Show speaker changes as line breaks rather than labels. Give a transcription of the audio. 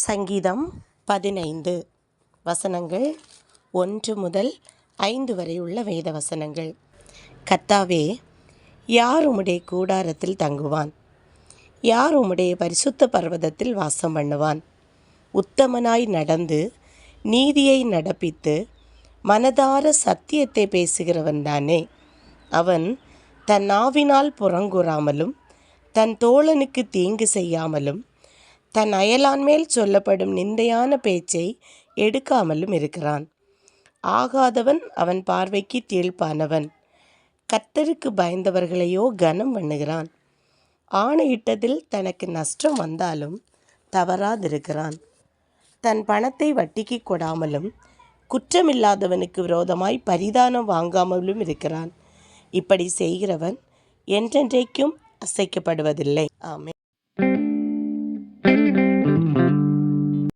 சங்கீதம் 15 வசனங்கள் 1 முதல் 5 வரை உள்ள வேத வசனங்கள். கர்த்தாவே, யார் உம்முடைய கூடாரத்தில் தங்குவான்? யார் உம்முடைய பரிசுத்த பர்வதத்தில் வாசம் பண்ணுவான்? உத்தமனாய் நடந்து நீதியை நடப்பித்து மனதார சத்தியத்தை பேசுகிறவன் தானே. அவன் தன் நாவினால் புறங்கூறாமலும் தன் தோழனுக்கு தீங்கு செய்யாமலும் தன் அயலான் மேல் சொல்லப்படும் நிந்தையான பேச்சை எடுக்காமலும் இருக்கிறான். ஆகாதவன் அவன் பார்வைக்கு தீழ்ப்பானவன். கர்த்தருக்கு பயந்தவர்களையோ கனம் பண்ணுகிறான். ஆணையிட்டதில் தனக்கு நஷ்டம் வந்தாலும் தவறாதிருக்கிறான். தன் பணத்தை வட்டிக்கு கொடாமலும் குற்றமில்லாதவனுக்கு விரோதமாய் பரிதானம் வாங்காமலும் இருக்கிறான். இப்படி செய்கிறவன் என்றென்றைக்கும் அசைக்கப்படுவதில்லை. ஆமென்.